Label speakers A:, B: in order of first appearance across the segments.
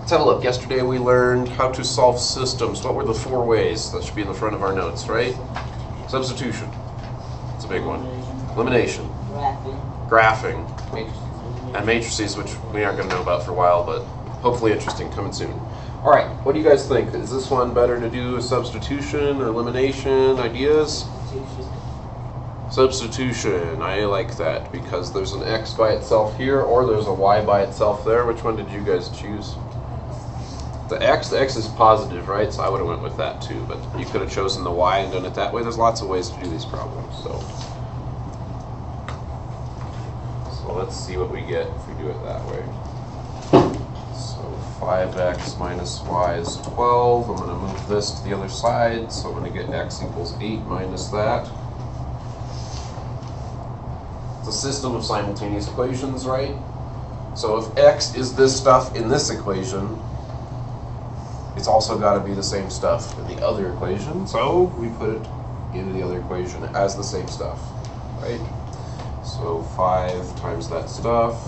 A: Let's have a look. Yesterday we learned how to solve systems. What were the 4 ways? That should be in the front of our notes, right? Substitution. It's a big one. Elimination. Graphing. And matrices, which we aren't going to know about for a while, but hopefully interesting, coming soon. All right, what do you guys think? Is this one better to do a substitution or elimination? Ideas? Substitution. I like that because there's an x by itself here or there's a y by itself there. Which one did you guys choose? The x is positive, right? So I would have went with that too, but you could have chosen the y and done it that way. There's lots of ways to do these problems. So let's see what we get if we do it that way. So 5x minus y is 12. I'm going to move this to the other side, so I'm going to get x equals 8 minus that. It's a system of simultaneous equations, right? So if x is this stuff in this equation, it's also got to be the same stuff in the other equation. So we put it into the other equation as the same stuff, right? So 5 times that stuff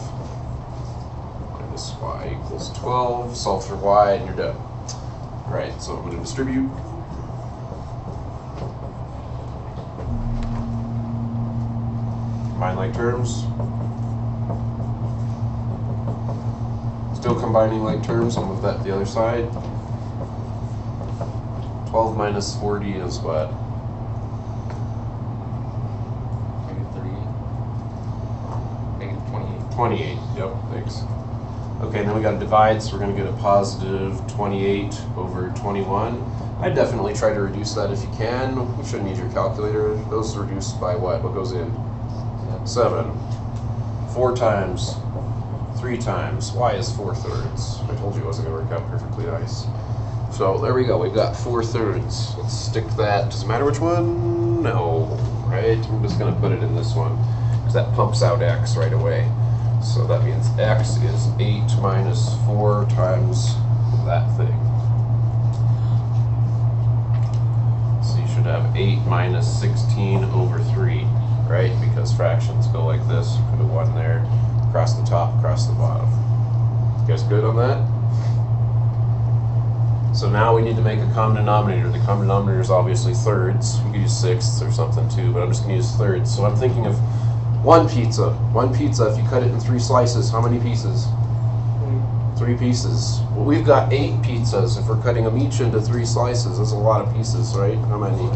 A: minus y equals 12. Solve for y and you're done. All right, so I'm going to distribute. Combine like terms. Still combining like terms. I'll move that to the other side. 12 minus 40 is what? 28, yep, thanks. Okay, and then we got to divide, so we're going to get a positive 28 over 21. I'd definitely try to reduce that if you can. You shouldn't use your calculator. Those are reduced by what? What goes in? 7. 4 times, 3 times. Y is 4/3. I told you it wasn't going to work out perfectly nice. So there we go, we've got 4/3. Let's stick that. Does it matter which one? No, right? I'm just going to put it in this one because that pumps out x right away. So that means x is 8 minus 4 times that thing. So you should have 8 minus 16 over 3, right? Because fractions go like this. Put a 1 there, across the top, across the bottom. You guys good on that? So now we need to make a common denominator. The common denominator is obviously thirds. We could use sixths or something too, but I'm just going to use thirds. So I'm thinking of one pizza. One pizza, if you cut it in 3 slices, how many pieces? 3 pieces. Well, we've got 8 pizzas. If we're cutting them each into 3 slices, that's a lot of pieces, right? How many?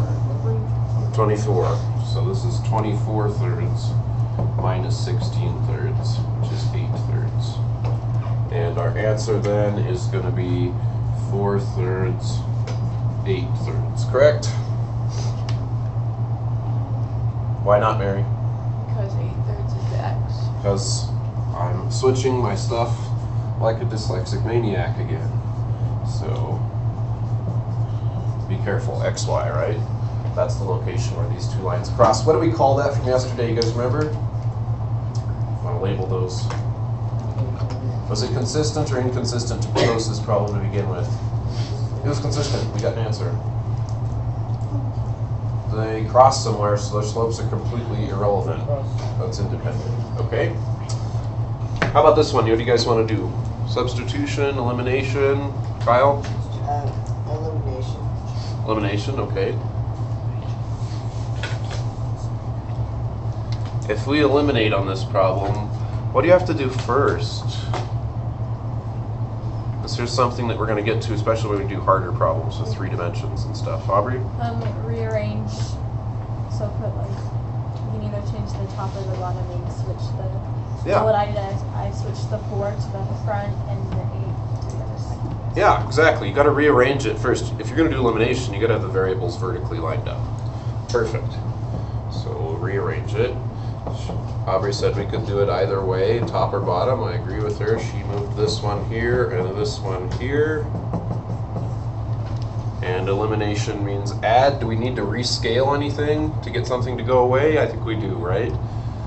A: 24. So this is 24/3 minus 16/3, which is 8/3. And our answer then is going to be 4/3, 8/3. Correct? Why not, Mary?
B: Because 8/3 is the x.
A: Because I'm switching my stuff like a dyslexic maniac again. So be careful, XY, right? That's the location where these 2 lines cross. What do we call that from yesterday? You guys remember? I want to label those. Was it consistent or inconsistent to pose this problem to begin with? It was consistent. We got an answer. They cross somewhere, so their slopes are completely irrelevant. That's independent. Okay? How about this one? What do you guys want to do? Substitution, elimination? Kyle?
C: Elimination.
A: Elimination, okay. If we eliminate on this problem, what do you have to do first? This is something that we're going to get to, especially when we do harder problems with 3 dimensions and stuff. Aubrey?
B: Rearrange. So put like, you can either change the top or the bottom, maybe switch the.
A: Yeah.
B: So what I did is I switched the 4 to the front and the 8 to the other side.
A: Yeah, exactly. You got to rearrange it first. If you're going to do elimination, you got to have the variables vertically lined up. Perfect. So we'll rearrange it. Aubrey said we could do it either way, top or bottom. I agree with her. She moved this one here and this one here. And elimination means add. Do we need to rescale anything to get something to go away? I think we do, right?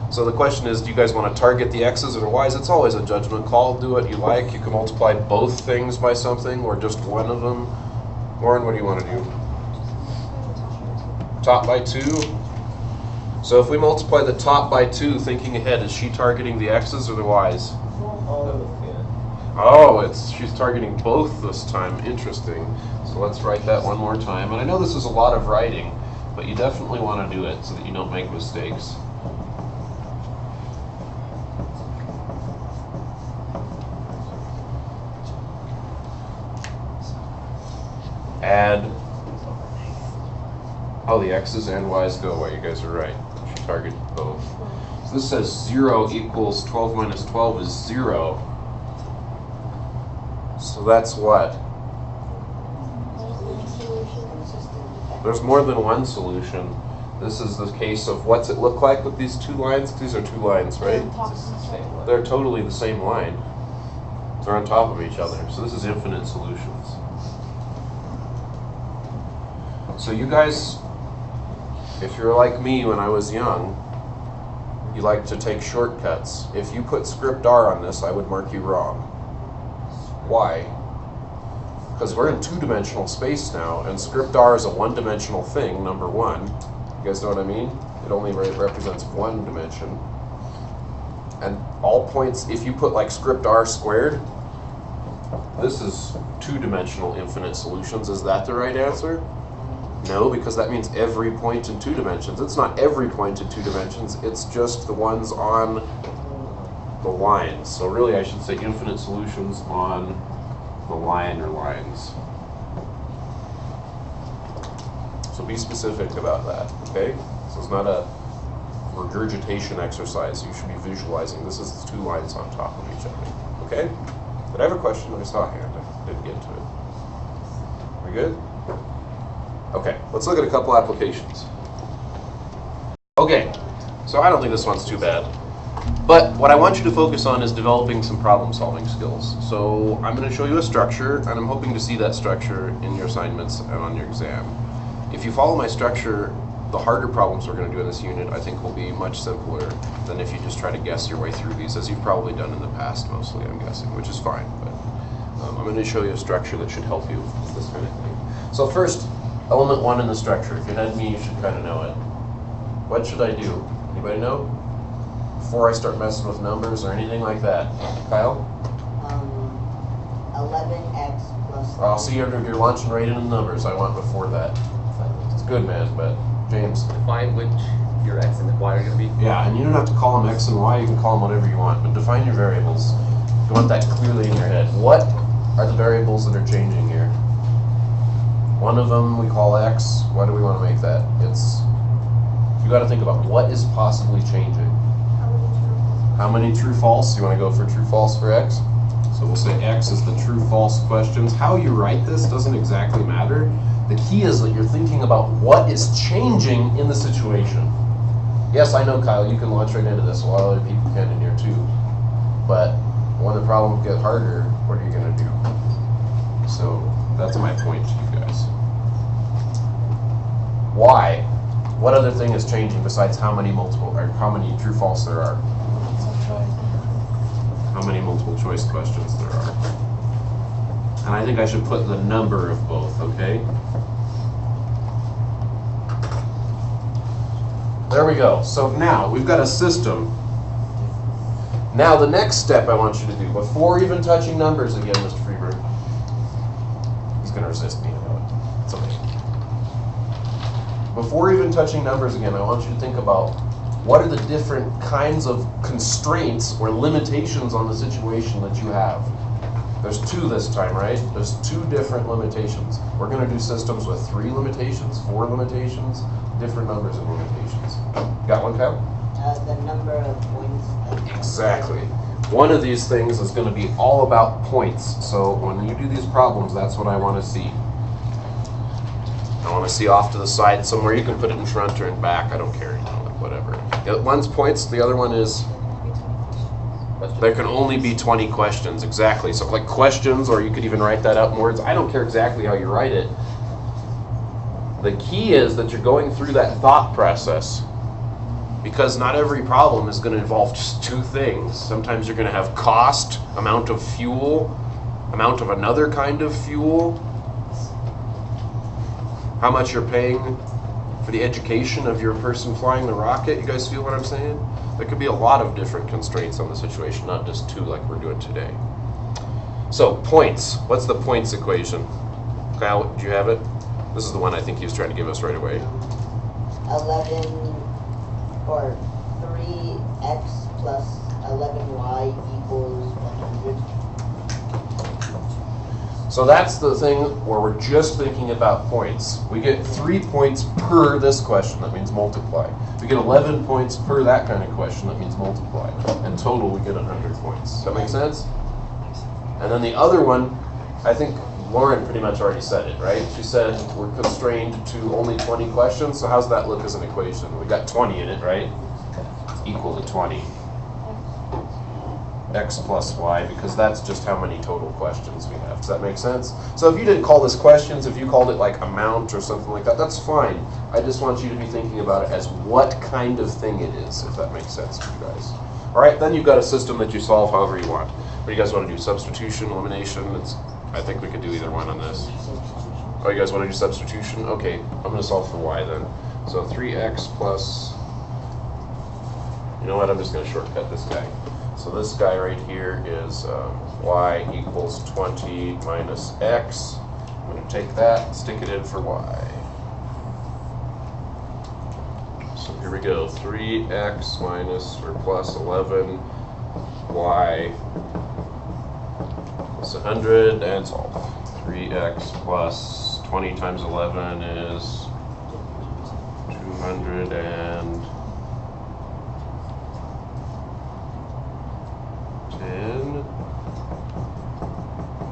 A: So the question is, do you guys want to target the x's or the y's? It's always a judgment call. Do what you like. You can multiply both things by something or just one of them. Lauren, what do you want to do? Top by 2. So if we multiply the top by 2, thinking ahead, is she targeting the x's or the y's? Oh, she's targeting both this time. Interesting. So let's write that one more time. And I know this is a lot of writing, but you definitely want to do it so that you don't make mistakes. Add. Oh, the x's and y's go away. You guys are right. She targeted both. So this says 0 equals 12 minus 12 is 0. So that's what? There's more than one solution. This is the case of what's it look like with these two lines? These are two lines, right? They're totally the same line. They're on top of each other. So this is infinite solutions. So you guys, if you're like me when I was young, you like to take shortcuts. If you put script R on this, I would mark you wrong. Why? Because we're in two-dimensional space now, and script R is a one-dimensional thing, number one. You guys know what I mean? It only represents one dimension. And all points, if you put like script R squared, this is two-dimensional infinite solutions. Is that the right answer? No, because that means every point in two dimensions. It's not every point in two dimensions, it's just the ones on the lines. So really I should say infinite solutions on the line or lines. So be specific about that, okay? So it's not a regurgitation exercise. You should be visualizing. This is the two lines on top of each other, okay? Did I have a question? I saw a hand. I didn't get to it. We good? Okay, let's look at a couple applications. Okay, so I don't think this one's too bad. But what I want you to focus on is developing some problem-solving skills. So I'm going to show you a structure, and I'm hoping to see that structure in your assignments and on your exam. If you follow my structure, the harder problems we're going to do in this unit, I think, will be much simpler than if you just try to guess your way through these, as you've probably done in the past, mostly, I'm guessing, which is fine. But I'm going to show you a structure that should help you with this kind of thing. So first, element 1 in the structure. If you had me, you should kind of know it. What should I do? Anybody know? Before I start messing with numbers or anything like that. Kyle?
C: 11x plus...
A: I'll see you're launching right into numbers. I want before that. It's good, man, but James.
D: Define which your x and y are going to be.
A: Yeah, and you don't have to call them x and y. You can call them whatever you want, but define your variables. You want that clearly in your head. What are the variables that are changing here? One of them we call x. Why do we want to make that? You got to think about what is possibly changing. How many true false? You want to go for true false for x? So we'll say x is the true false questions. How you write this doesn't exactly matter. The key is that you're thinking about what is changing in the situation. Yes, I know, Kyle, you can launch right into this. A lot of other people can in here too. But when the problems get harder, what are you going to do? So that's my point to you guys. Why? What other thing is changing besides how many true false there are? How many multiple choice questions there are. And I think I should put the number of both, okay? There we go. So now we've got a system. Now the next step I want you to do, before even touching numbers again, Mr. Freeberg, he's going to resist me, I know it. It's okay. Before even touching numbers again, I want you to think about what are the different kinds of constraints or limitations on the situation that you have. There's two this time, right? There's two different limitations. We're going to do systems with 3 limitations, 4 limitations, different numbers and limitations. Got one, Kyle?
C: The number of points.
A: Exactly. One of these things is going to be all about points. So when you do these problems, that's what I want to see. I want to see off to the side somewhere. You can put it in front or in back. I don't care, you know, whatever. One's points, the other one is there can only be 20 questions. Exactly. So like questions, or you could even write that out in words. I don't care exactly how you write it. The key is that you're going through that thought process, because not every problem is going to involve just 2 things. Sometimes you're going to have cost, amount of fuel, amount of another kind of fuel, how much you're paying for the education of your person flying the rocket. You guys feel what I'm saying? There could be a lot of different constraints on the situation, not just 2 like we're doing today. So points. What's the points equation? Kyle, do you have it? This is the one I think he was trying to give us right away.
C: 11 or 3x plus 11y equals 100.
A: So that's the thing where we're just thinking about points. We get 3 points per this question, that means multiply. We get 11 points per that kind of question, that means multiply. In total, we get 100 points. Does that make sense? And then the other one, I think Lauren pretty much already said it, right? She said we're constrained to only 20 questions, so how's that look as an equation? We got 20 in it, right? Equal to 20. X plus y, because that's just how many total questions we have. Does that make sense? So if you didn't call this questions, if you called it like amount or something like that, that's fine. I just want you to be thinking about it as what kind of thing it is, if that makes sense to you guys. All right, then you've got a system that you solve however you want. What do you guys want to do? Substitution, elimination? I think we could do either one on this. Oh, you guys want to do substitution? Okay, I'm going to solve for y then. So 3x plus, you know what, I'm just going to shortcut this guy. So this guy right here is y equals 20 minus x. I'm going to take that and stick it in for y. So here we go, 3x minus or plus 11y plus 100 and solve. 3x plus 20 times 11 is 200 and 10.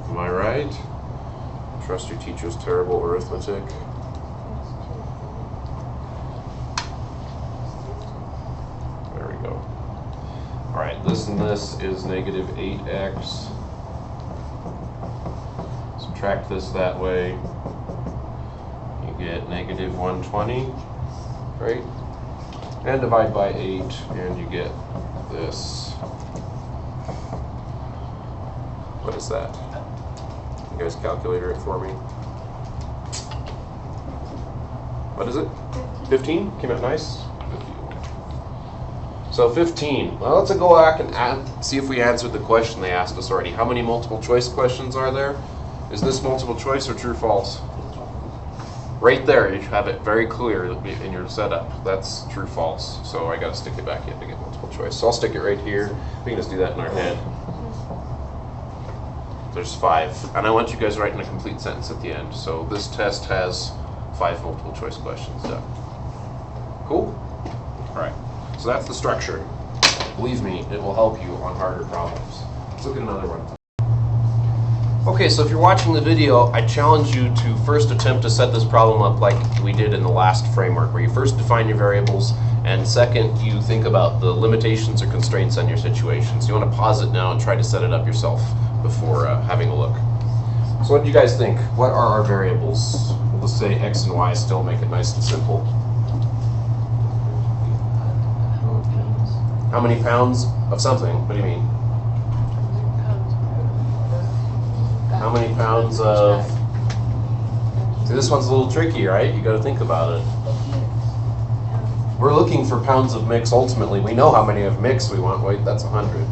A: Am I right? Trust your teacher's terrible arithmetic. There we go. All right, this and this is negative 8x. Subtract this that way. You get negative 120, right? And divide by 8, and you get this. What is that? You guys calculator it for me. What is it? 15? Came out nice? 15. So 15. Well, let's go back and see if we answered the question they asked us already. How many multiple choice questions are there? Is this multiple choice or true or false? Right there, you have it very clear in your setup. That's true or false. So I got to stick it back in to get multiple choice. So I'll stick it right here. We can just do that in our head. There's 5, and I want you guys writing a complete sentence at the end. So this test has 5 multiple choice questions done. Cool? All right, so that's the structure. Believe me, it will help you on harder problems. Let's look at another one. Okay, so if you're watching the video, I challenge you to first attempt to set this problem up like we did in the last framework, where you first define your variables, and second, you think about the limitations or constraints on your situation. So you want to pause it now and try to set it up yourself before having a look. So what do you guys think? What are our variables? We'll just say x and y, still make it nice and simple. How many pounds of something? What do you mean? How many pounds of... See, this one's a little tricky, right? You got to think about it. We're looking for pounds of mix ultimately. We know how many of mix we want. Wait, that's 100.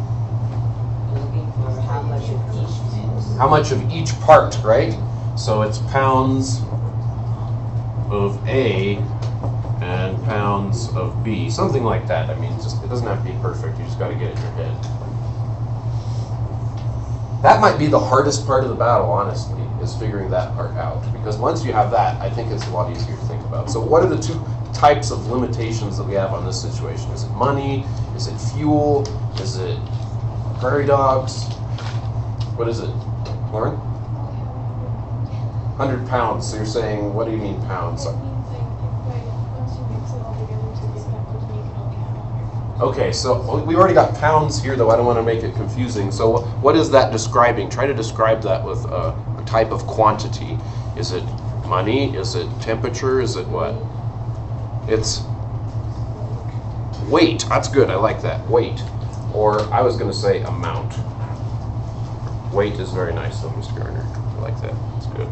A: How much of each part, right? So it's pounds of A and pounds of B, something like that. I mean, it doesn't have to be perfect. You just got to get it in your head. That might be the hardest part of the battle, honestly, is figuring that part out. Because once you have that, I think it's a lot easier to think about. So what are the 2 types of limitations that we have on this situation? Is it money? Is it fuel? Is it prairie dogs? What is it? Lauren? 100 pounds. So you're saying, what do you mean pounds? Okay, so we already got pounds here, though. I don't want to make it confusing. So what is that describing? Try to describe that with a type of quantity. Is it money? Is it temperature? Is it what? It's weight. That's good. I like that. Weight. Or I was going to say amount. Weight is very nice, though, Mr. Garner. I like that. It's good.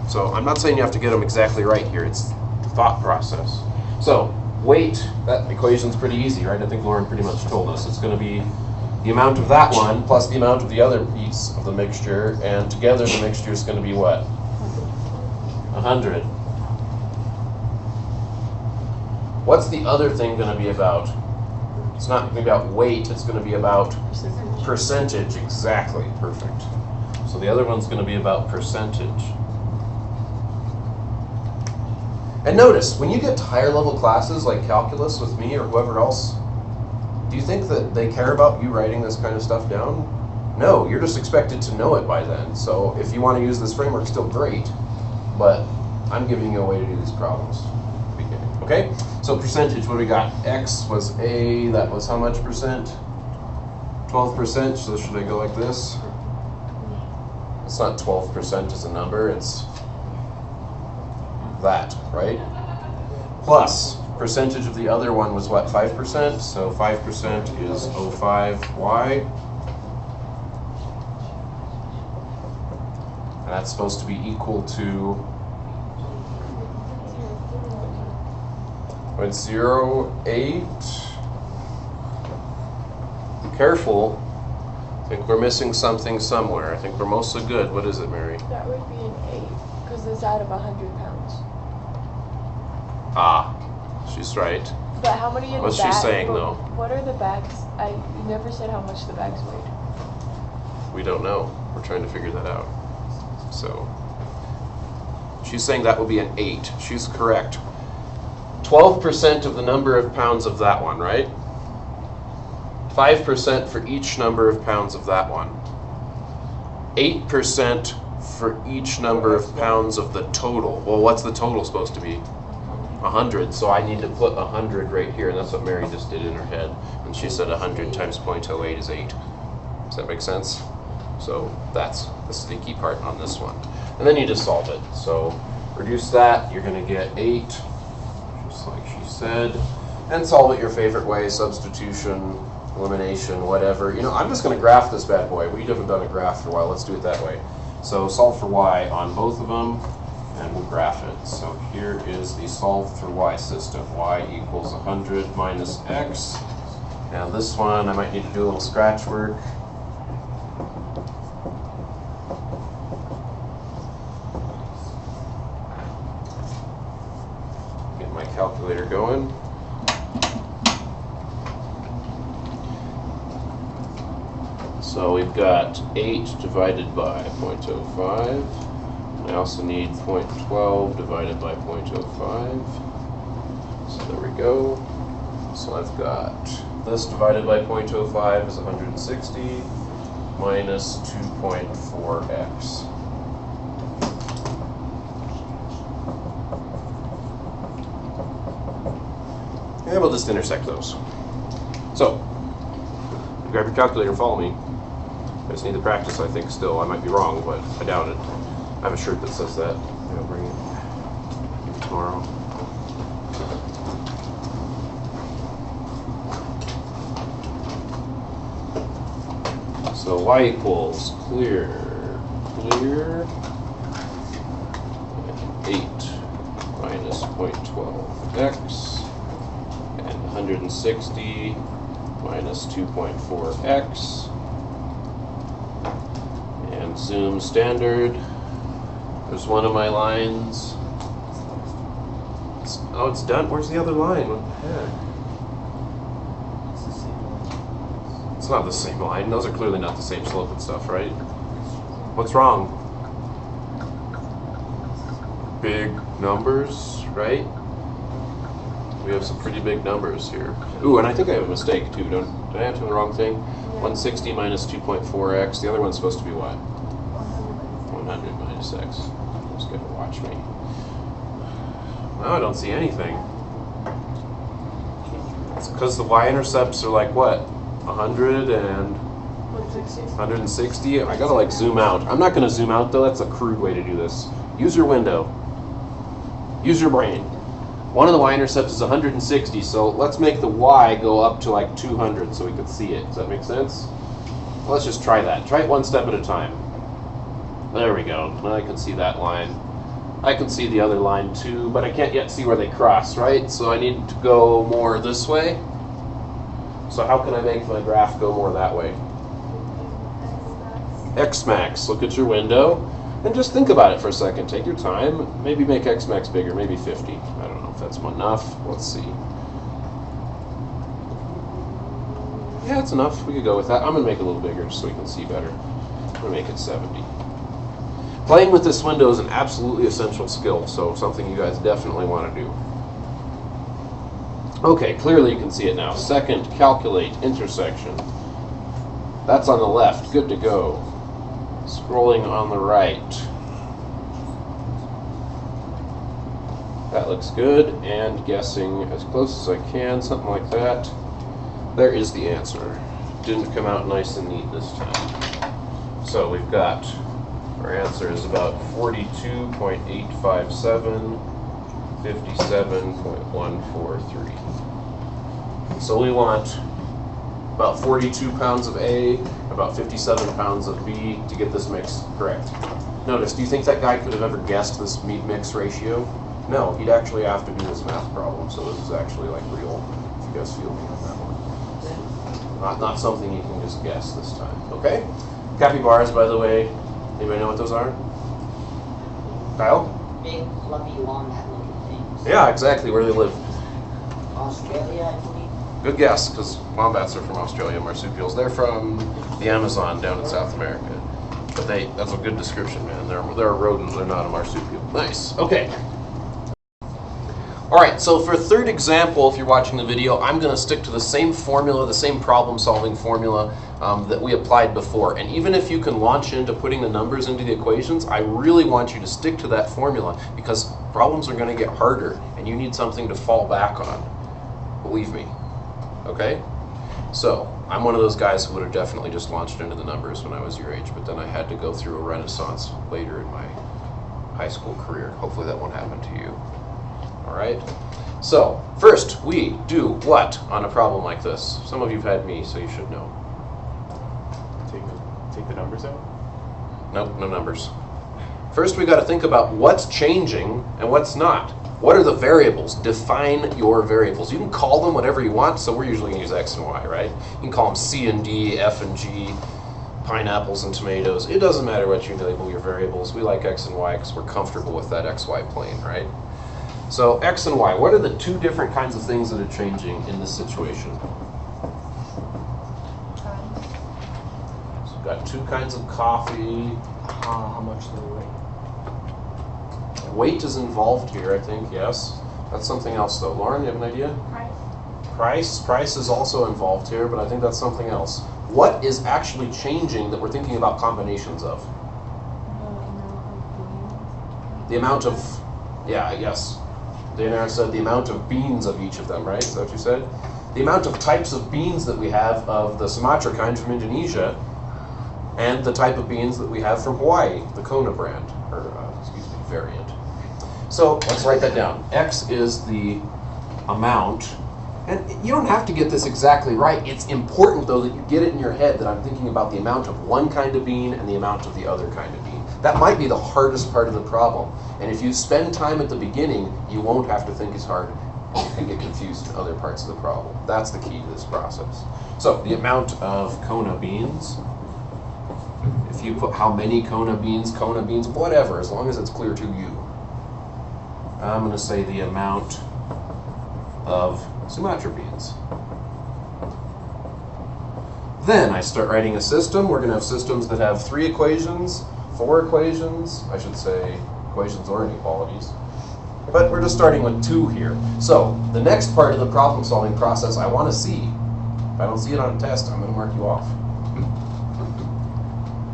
A: So I'm not saying you have to get them exactly right here. It's the thought process. So weight, that equation's pretty easy, right? I think Lauren pretty much told us. It's going to be the amount of that one plus the amount of the other piece of the mixture, and together the mixture is going to be what? 100. What's the other thing going to be about? It's not going to be about weight, it's going to be about percentage. Exactly, perfect. So the other one's going to be about percentage. And notice, when you get to higher level classes like calculus with me or whoever else, do you think that they care about you writing this kind of stuff down? No, you're just expected to know it by then. So if you want to use this framework, still great. But I'm giving you a way to do these problems. Okay? So percentage, what do we got? X was A, that was how much percent? 12%, so should I go like this? It's not 12% as a number, it's that, right? Plus, percentage of the other one was what, 5%? So 5% is 05Y. And that's supposed to be equal to 0.08. Careful. I think we're missing something somewhere. I think we're mostly good. What is it, Mary?
E: That would be an 8, because it's out of 100 pounds.
A: Ah, she's right.
E: But how many in
A: What's
E: the bag?
A: she saying, though?
E: What are the bags? You never said how much the bags weighed.
A: We don't know. We're trying to figure that out. So, she's saying that will be an 8. She's correct. 12% of the number of pounds of that one, right? 5% for each number of pounds of that one. 8% for each number of pounds of the total. Well, what's the total supposed to be? 100. So I need to put 100 right here, and that's what Mary just did in her head. And she said 100 times 0.08 is 8. Does that make sense? So that's the sneaky part on this one. And then you just solve it. So reduce that, you're going to get 8, just like she said. And solve it your favorite way, substitution, elimination, whatever. You know, I'm just going to graph this bad boy. We haven't done a graph for a while. Let's do it that way. So solve for y on both of them, and we'll graph it. So here is the solve for y system. Y equals 100 minus x. Now this one, I might need to do a little scratch work. Get my calculator going. So we've got 8 divided by 0.05. I also need 0.12 divided by 0.05. So there we go. So I've got this divided by 0.05 is 160 minus 2.4x. And we'll just intersect those. So, grab your calculator and follow me. I just need to practice, I think, still. I might be wrong, but I doubt it. I have a shirt that says that. I'll bring it tomorrow. So y equals clear 8 minus 0.12x and 160 minus 2.4x. And zoom standard. There's one of my lines. Oh, it's done. Where's the other line? What the heck? It's not the same line. Those are clearly not the same slope and stuff, right? What's wrong? Big numbers, right? We have some pretty big numbers here. Ooh, and I think I have a mistake too. Did I enter the wrong thing? 160 minus 2.4x. The other one's supposed to be what? 100 minus x. Just gonna watch me. No, I don't see anything. It's because the y-intercepts are like what? 100 and 160. I gotta like zoom out. I'm not gonna zoom out though. That's a crude way to do this. Use your window. Use your brain. One of the y-intercepts is 160, so let's make the y go up to like 200 so we can see it. Does that make sense? Well, let's just try that. Try it one step at a time. There we go. Now I can see that line. I can see the other line too, but I can't yet see where they cross, right? So I need to go more this way. So how can I make my graph go more that way? X max. Look at your window and just think about it for a second. Take your time. Maybe make X max bigger, maybe 50. I don't know if that's enough. Let's see. Yeah, it's enough. We could go with that. I'm going to make it a little bigger just so we can see better. I'm going to make it 70. Playing with this window is an absolutely essential skill, so something you guys definitely want to do. Okay, clearly you can see it now. Second, calculate intersection. That's on the left. Good to go. Scrolling on the right. That looks good, and guessing as close as I can, something like that. There is the answer. Didn't come out nice and neat this time. So we've got, our answer is about 42.857, 57.143. So we want about 42 pounds of A, about 57 pounds of B to get this mix correct. Notice, do you think that guy could have ever guessed this meat mix ratio? No, he'd actually have to do this math problem, so this is actually like real, if you guys feel me on that one. Not something you can just guess this time, okay? Capybaras, by the way, anybody know what those are? Kyle?
C: Big, fluffy, long, hat-looking things.
A: Yeah, exactly, where do they live?
C: Australia, I believe.
A: Good guess, because wombats are from Australia, marsupials. They're from the Amazon down in South America. But that's a good description, man. They're a rodent, they're not a marsupial. Nice, okay. All right, so for a third example, if you're watching the video, I'm going to stick to the same formula, the same problem-solving formula that we applied before. And even if you can launch into putting the numbers into the equations, I really want you to stick to that formula because problems are going to get harder and you need something to fall back on. Believe me. Okay? So, I'm one of those guys who would have definitely just launched into the numbers when I was your age, but then I had to go through a renaissance later in my high school career. Hopefully that won't happen to you. All right. So first, we do what on a problem like this? Some of you've had me, so you should know.
F: Take the numbers out?
A: Nope, no numbers. First, we got to think about what's changing and what's not. What are the variables? Define your variables. You can call them whatever you want. So we're usually going to use X and Y, right? You can call them C and D, F and G, pineapples and tomatoes. It doesn't matter what you label your variables. We like X and Y because we're comfortable with that XY plane, right? So X and Y, what are the two different kinds of things that are changing in this situation? So we've got two kinds of coffee.
F: How much do they weigh?
A: Weight is involved here, I think, yes. That's something else though. Lauren, you have an idea? Price. Price is also involved here, but I think that's something else. What is actually changing that we're thinking about combinations of? The amount of, yeah, yes. Daenerys said the amount of beans of each of them, right? Is that what you said? The amount of types of beans that we have of the Sumatra kind from Indonesia and the type of beans that we have from Hawaii, the Kona brand, or variant. So let's write that down. X is the amount, and you don't have to get this exactly right. It's important though that you get it in your head that I'm thinking about the amount of one kind of bean and the amount of the other kind of bean. That might be the hardest part of the problem. And if you spend time at the beginning, you won't have to think as hard and get confused in other parts of the problem. That's the key to this process. So the amount of Kona beans, if you put how many Kona beans, whatever, as long as it's clear to you. I'm going to say the amount of Sumatra beans. Then I start writing a system. We're going to have systems that have 3 equations, 4 equations, I should say equations or inequalities. But we're just starting with 2 here. So the next part of the problem solving process I want to see. If I don't see it on a test, I'm going to mark you off.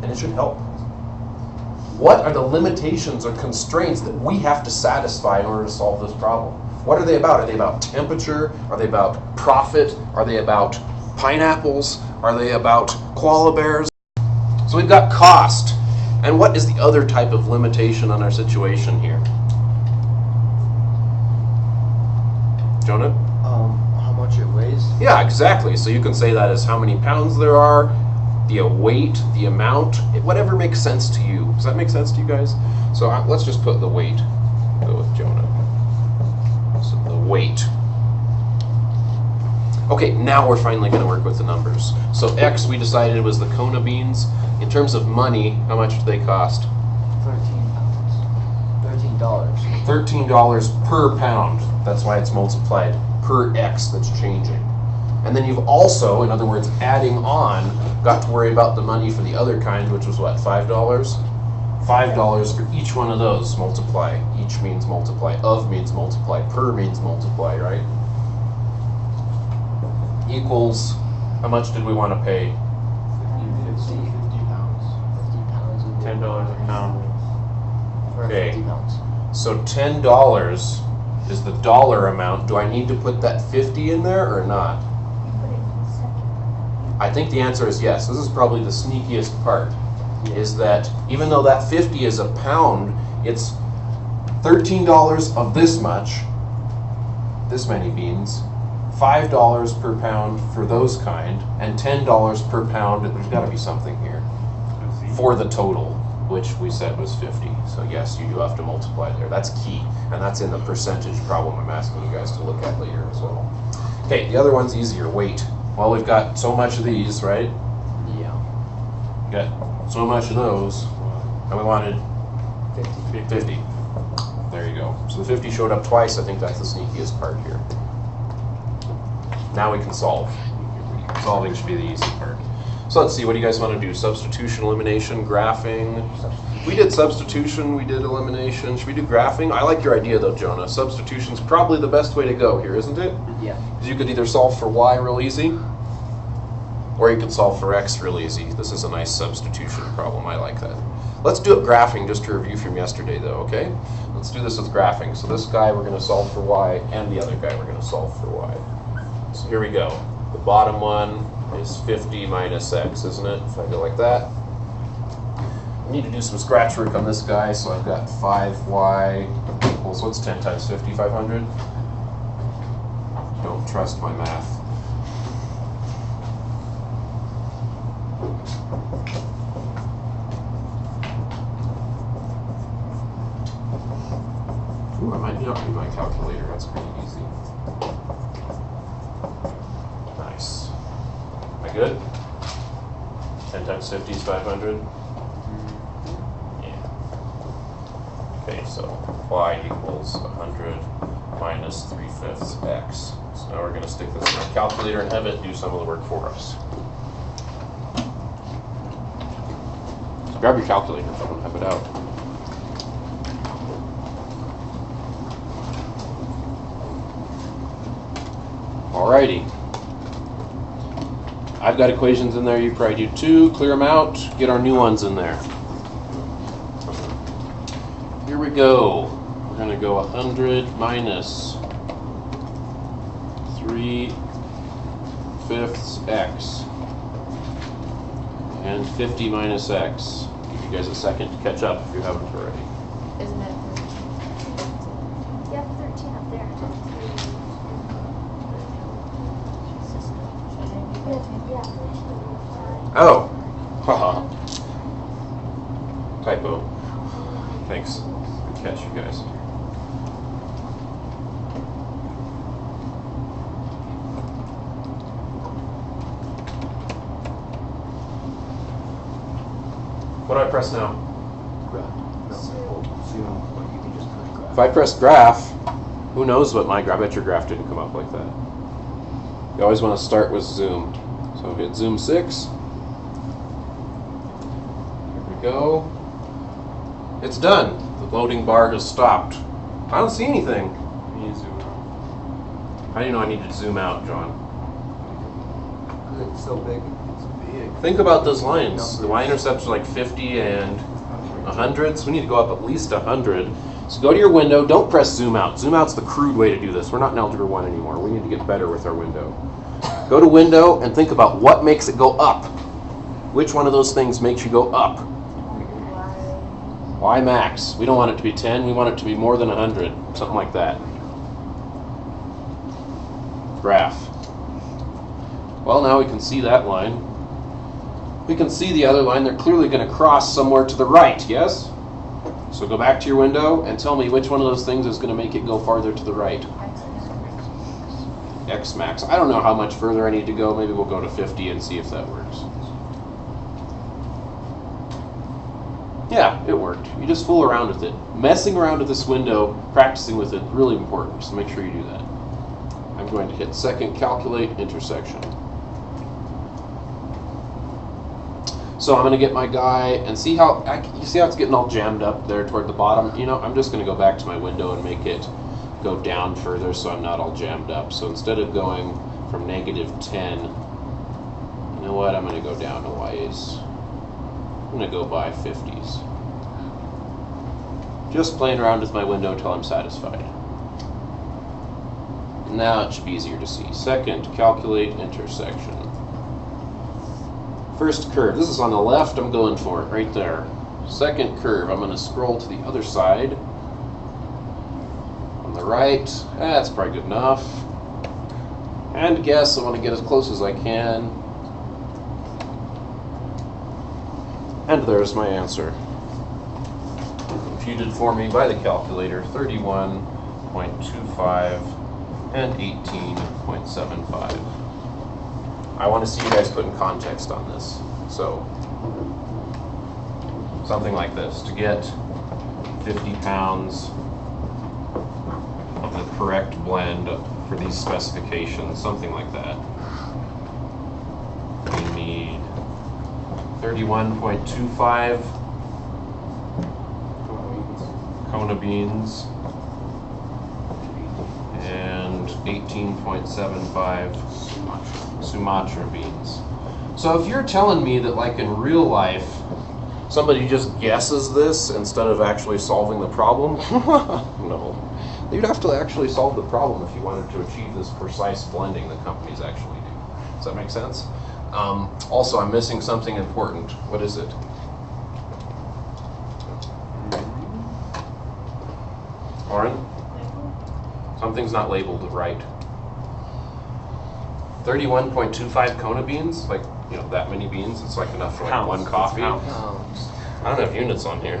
A: And it should help. What are the limitations or constraints that we have to satisfy in order to solve this problem? What are they about? Are they about temperature? Are they about profit? Are they about pineapples? Are they about koala bears? So we've got cost. And what is the other type of limitation on our situation here? Jonah?
F: How much it weighs?
A: Yeah, exactly. So you can say that as how many pounds there are, the weight, the amount, whatever makes sense to you. Does that make sense to you guys? So let's just put the weight. Go with Jonah. So the weight. Okay, now we're finally going to work with the numbers. So X we decided was the Kona beans. In terms of money, how much do they cost?
F: 13 pounds. $13.
A: $13 per pound. That's why it's multiplied per X that's changing. And then you've also, in other words, adding on, got to worry about the money for the other kind, which was what, $5? $5 for each one of those. Multiply. Each means multiply. Of means multiply. Per means multiply, right? Equals, how much did we want to pay?
F: 50 pounds. 50 pounds.
D: $10 a pound.
F: Or
A: Okay.
F: 50 pounds.
A: So $10 is the dollar amount. Do I need to put that 50 in there or not?
B: Put it in the second.
A: I think the answer is yes. This is probably the sneakiest part, is that even though that 50 is a pound, it's $13 of this much, this many beans, $5 per pound for those kind, and $10 per pound, there's got to be something here, for the total, which we said was 50. So yes, you do have to multiply there. That's key, and that's in the percentage problem I'm asking you guys to look at later as well. Okay, the other one's easier, weight. Well, we've got so much of these, right?
F: Yeah.
A: Got so much of those, and we wanted 50. There you go. So the 50 showed up twice. I think that's the sneakiest part here. Now we can solve. Solving should be the easy part. So let's see, what do you guys want to do? Substitution, elimination, graphing? We did substitution, we did elimination. Should we do graphing? I like your idea though, Jonah. Substitution's probably the best way to go here, isn't it?
F: Yeah.
A: Because you could either solve for y real easy, or you could solve for x real easy. This is a nice substitution problem. I like that. Let's do it graphing just to review from yesterday though, okay? Let's do this with graphing. So this guy we're going to solve for y, and the other guy we're going to solve for y. So here we go. The bottom one is 50 minus x, isn't it? If I go like that. I need to do some scratch work on this guy, so I've got 5y equals, what's 10 times 50? 500? Don't trust my math. Ooh, I might not need my calculator. That's pretty easy. Nice. Am I good? 10 times 50 is 500? Yeah. Okay, so y equals 100 minus 3/5 x. So now we're going to stick this in our calculator and have it do some of the work for us. So grab your calculator if I don't have it out. Alrighty. I've got equations in there, you probably do too. Clear them out, get our new ones in there. Here we go. We're going to go 100 minus 3/5 x and 50 minus x. Give you guys a second to catch up if you haven't already.
B: Isn't it 13?
G: Yep, 13 up there. Yeah.
A: Oh, haha. Typo. Thanks. Good catch, you guys. What do I press now? If I press graph, who knows what my graph? I bet your graph didn't come up like that. You always want to start with zoom. So hit zoom 6. Here we go. It's done. The loading bar has stopped. I don't see anything.
D: You need to zoom out.
A: How do you know I need to zoom out, John?
F: It's so big. It's big.
A: Think about those lines. The y-intercepts are like 50 and 100, so we need to go up at least 100. So go to your window, don't press zoom out. Zoom out's the crude way to do this. We're not in Algebra 1 anymore. We need to get better with our window. Go to window and think about what makes it go up. Which one of those things makes you go up? Y max. We don't want it to be 10, we want it to be more than 100. Something like that. Graph. Well, now we can see that line. We can see the other line. They're clearly going to cross somewhere to the right, yes? So go back to your window and tell me which one of those things is going to make it go farther to the right. X max. I don't know how much further I need to go. Maybe we'll go to 50 and see if that works. Yeah, it worked. You just fool around with it. Messing around with this window, practicing with it, really important, so make sure you do that. I'm going to hit second, calculate intersection. So I'm going to get my guy and see how, you see how it's getting all jammed up there toward the bottom? You know, I'm just going to go back to my window and make it go down further so I'm not all jammed up. So instead of going from -10, you know what, I'm going to go down a ways. I'm going to go by 50s. Just playing around with my window till I'm satisfied. Now it should be easier to see. Second, calculate intersection. First curve, this is on the left, I'm going for it, right there. Second curve, I'm going to scroll to the other side. On the right, that's probably good enough. And guess I want to get as close as I can. And there's my answer. Computed for me by the calculator, 31.25 and 18.75. I want to see you guys put in context on this. So, something like this. To get 50 pounds of the correct blend for these specifications, something like that, we need 31.25 Kona beans and 18.75 Sumatra beans. So if you're telling me that, like, in real life somebody just guesses this instead of actually solving the problem, no. You'd have to actually solve the problem if you wanted to achieve this precise blending that companies actually do. Does that make sense? Also, I'm missing something important. What is it? Lauren? Something's not labeled right. 31.25 Kona beans? Like, you know, that many beans? It's like enough for like
D: Pounds.
A: one coffee? I
F: Pounds.
A: don't have units on here.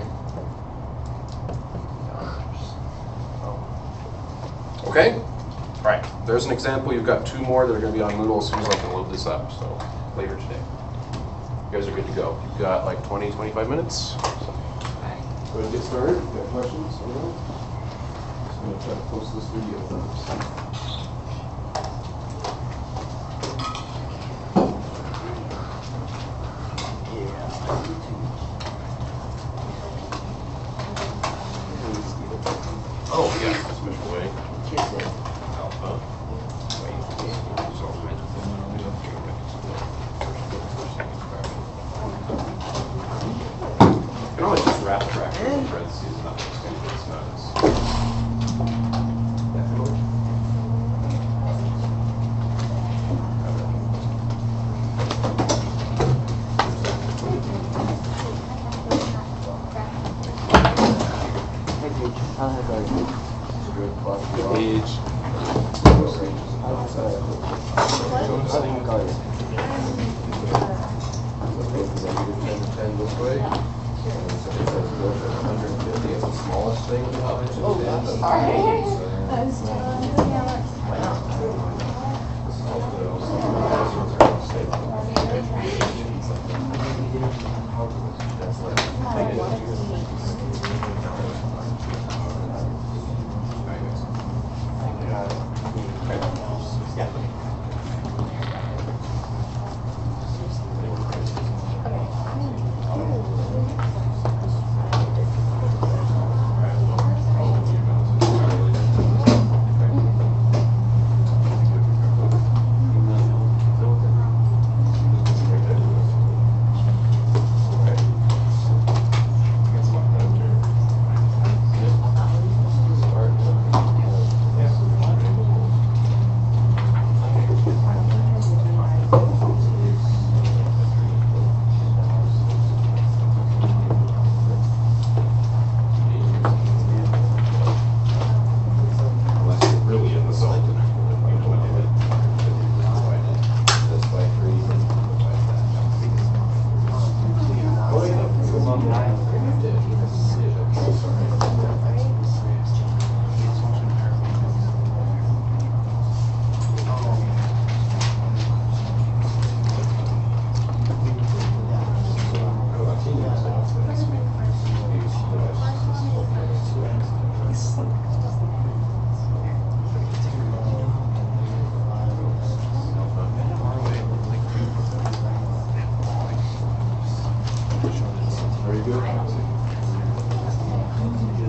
A: Okay? Right. There's an example. You've got 2 more that are going to be on Moodle as soon as I can load this up. So, later today. You guys are good to go. You've got like 20, 25 minutes. Go ahead and get started. If you have questions, let me know. Just going to try to post this video first. Oh, yeah, special way.
F: Kiss it.
A: Alpha. Wait. So, you can always just wrap track in parentheses, not just it's not as. Definitely. Age. This way. The smallest thing.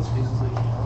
F: It's basically